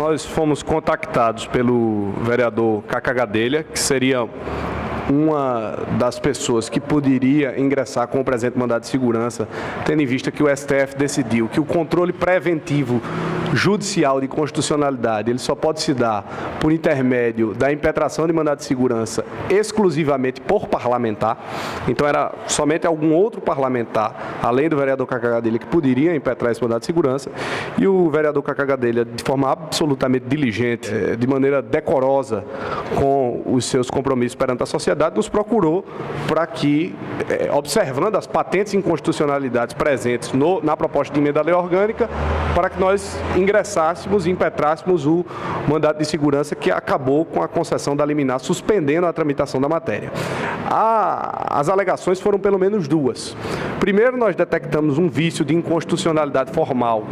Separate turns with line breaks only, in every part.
Nós fomos contactados pelo vereador Cacá Gadelha, que seria uma das pessoas que poderia ingressar com o presente mandado de segurança, tendo em vista que o STF decidiu que o controle preventivo judicial de constitucionalidade ele só pode se dar por intermédio da impetração de mandado de segurança exclusivamente por parlamentar. Então era somente algum outro parlamentar, além do vereador Cacá Gadelha, que poderia impetrar esse mandado de segurança, e o vereador Cacá Gadelha, de forma absolutamente diligente, de maneira decorosa com os seus compromissos perante a sociedade, nos procurou para que, observando as patentes inconstitucionalidades presentes na proposta de emenda à lei orgânica, para que nós ingressássemos e impetrássemos o mandato de segurança que acabou com a concessão da liminar, suspendendo a tramitação da matéria. As alegações foram pelo menos duas. Primeiro, nós detectamos um vício de inconstitucionalidade formal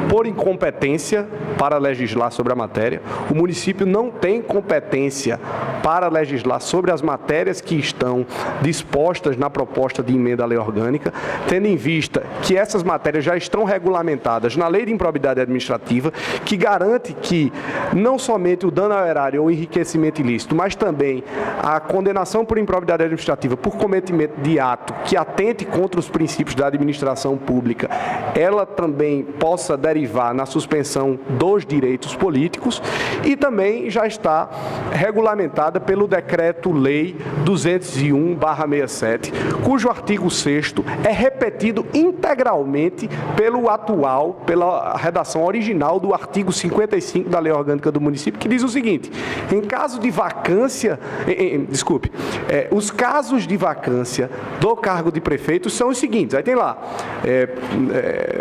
por incompetência para legislar sobre a matéria. O município não tem competência para legislar sobre as matérias que estão dispostas na proposta de emenda à lei orgânica, tendo em vista que essas matérias já estão regulamentadas na Lei de Improbidade Administrativa, que garante que não somente o dano ao erário ou enriquecimento ilícito, mas também a condenação por improbidade administrativa por cometimento de ato que atente contra os princípios da administração pública, ela também possa derivar na suspensão dos direitos políticos, e também já está regulamentada pelo Decreto-Lei 201/67, cujo artigo 6º é repetido integralmente pela redação original do artigo 55 da Lei Orgânica do Município, que diz o seguinte: em caso de vacância, os casos de vacância do cargo de prefeito são os seguintes, aí tem lá,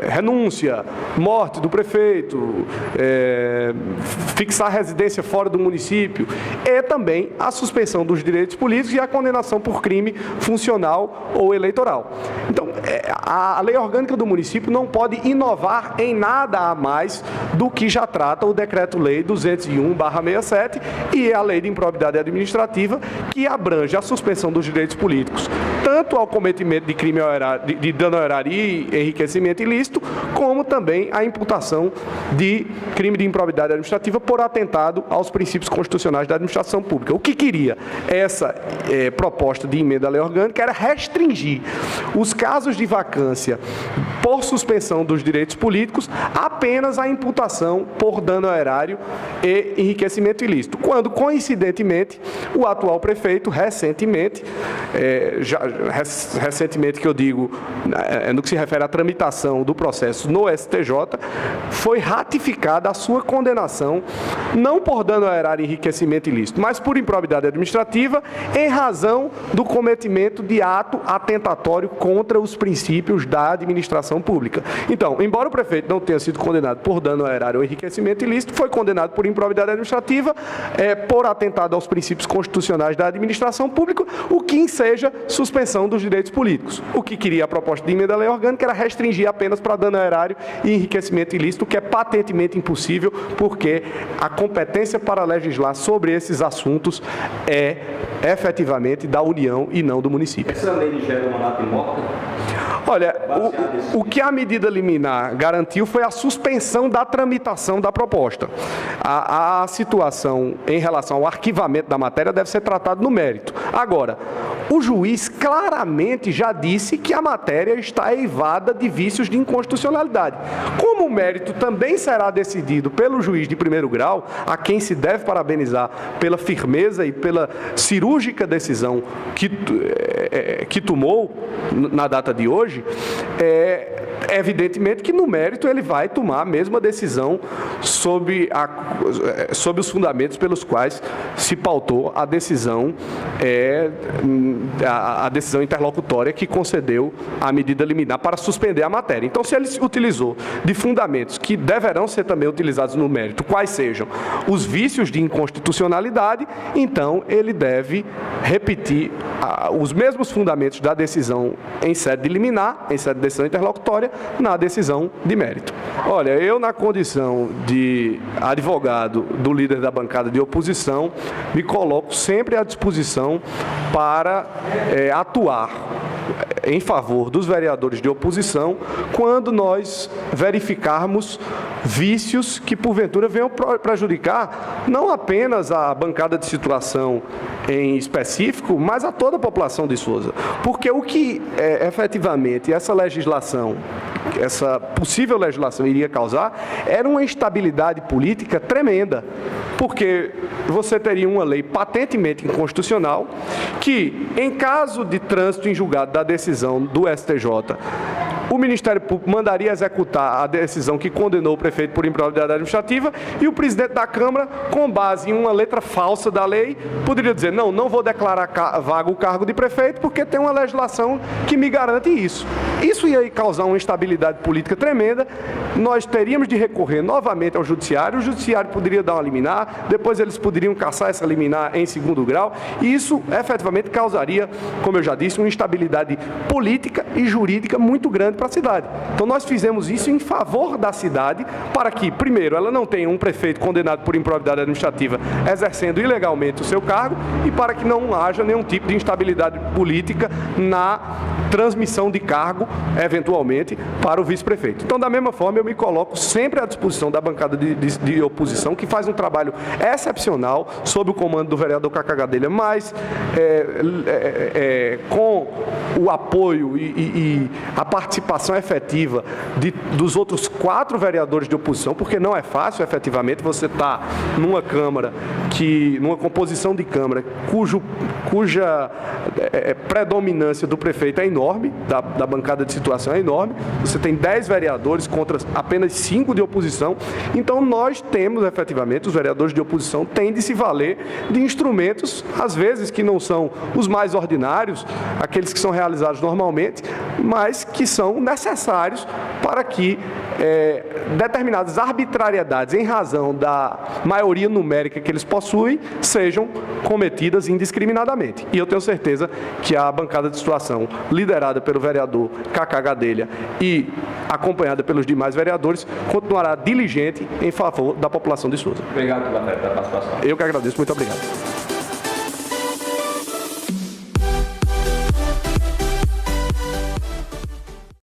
renúncia, morte do prefeito, fixar residência fora do município, e também a suspensão dos direitos políticos e a condenação por crime funcional ou eleitoral. Então, a lei orgânica do município não pode inovar em nada a mais do que já trata o Decreto-Lei 201/67 e a Lei de Improbidade Administrativa, que abrange a suspensão dos direitos políticos, tanto ao cometimento de crime de dano ao erário e enriquecimento ilícito, como também a imputação de crime de improbidade administrativa por atentado aos princípios constitucionais da administração pública. O que queria essa proposta de emenda à lei orgânica era restringir os casos de vacância por suspensão dos direitos políticos apenas à imputação por dano ao erário e enriquecimento ilícito, quando, coincidentemente, o atual prefeito, recentemente que eu digo, no que se refere à tramitação do processo no STJ, foi ratificada a sua condenação, não por dano ao erário e enriquecimento ilícito, mas por improbidade administrativa, em razão do cometimento de ato atentatório contra os princípios da administração pública. Então, embora o prefeito não tenha sido condenado por dano ao erário ou enriquecimento ilícito, foi condenado por improbidade administrativa, por atentado aos princípios constitucionais da administração pública, o que enseja suspensão dos direitos políticos. O que queria a proposta de emenda à lei orgânica era restringir apenas para dano ao erário e enriquecimento ilícito, o que é patentemente impossível, porque a competência para legislar sobre esses assuntos é efetivamente da União e não do município.
Essa lei gera um mandato de morte?
Olha, o que a medida liminar garantiu foi a suspensão da tramitação da proposta. A situação em relação ao arquivamento da matéria deve ser tratada no mérito. Agora, o juiz claramente já disse que a matéria está eivada de vícios de inconstitucionalidade. Como o mérito também será decidido pelo juiz de primeiro grau, a quem se deve parabenizar pela firmeza e pela cirúrgica decisão que tomou na data de hoje, evidentemente que no mérito ele vai tomar a mesma decisão sob os fundamentos pelos quais se pautou a decisão, a decisão interlocutória que concedeu a medida liminar para suspender a matéria. Então, se ele utilizou de fundamentos que deverão ser também utilizados no mérito, quais sejam os vícios de inconstitucionalidade, então ele deve repetir os mesmos fundamentos da decisão em sede de liminar, em sede de decisão interlocutória, na decisão de mérito. Olha, eu, na condição de advogado do líder da bancada de oposição, me coloco sempre à disposição para atuar em favor dos vereadores de oposição quando nós verificarmos vícios que, porventura, venham prejudicar não apenas a bancada de situação em específico, mas a toda a população de Sousa. Porque o que, efetivamente, essa legislação, essa possível legislação iria causar, era uma instabilidade política tremenda. Porque você teria uma lei patentemente inconstitucional que, em caso de trânsito em julgado da decisão do STJ, o Ministério Público mandaria executar a decisão que condenou o prefeito por improbidade administrativa e o presidente da Câmara, com base em uma letra falsa da lei, poderia dizer, não vou declarar vago o cargo de prefeito porque tem uma legislação que me garante isso. Isso ia causar uma instabilidade política tremenda, nós teríamos de recorrer novamente ao Judiciário, o Judiciário poderia dar uma liminar, depois eles poderiam cassar essa liminar em segundo grau, e isso efetivamente causaria, como eu já disse, uma instabilidade política e jurídica muito grande para a cidade. Então nós fizemos isso em favor da cidade, para que, primeiro, ela não tenha um prefeito condenado por improbidade administrativa exercendo ilegalmente o seu cargo e para que não haja nenhum tipo de instabilidade política na transmissão de cargo, eventualmente, para o vice-prefeito. Então, da mesma forma, eu me coloco sempre à disposição da bancada de oposição, que faz um trabalho excepcional sob o comando do vereador Cacá Gadelha, mas com o apoio e a participação efetiva dos outros 4 vereadores de oposição, porque não é fácil, efetivamente, você está numa Câmara, numa composição de Câmara, cuja predominância do prefeito é enorme, da bancada de situação é enorme, você tem 10 vereadores contra apenas 5 de oposição, então nós temos, efetivamente, os vereadores de oposição têm de se valer de instrumentos, às vezes, que não são os mais ordinários, aqueles que são realizados normalmente, mas que são necessários para que determinadas arbitrariedades, em razão da maioria numérica que eles possuem, sejam cometidas indiscriminadamente. E eu tenho certeza que a bancada de situação, liderada pelo vereador Cacá Gadelha e acompanhada pelos demais vereadores, continuará diligente em favor da população de Sousa.
Obrigado pela participação.
Eu que agradeço, muito obrigado.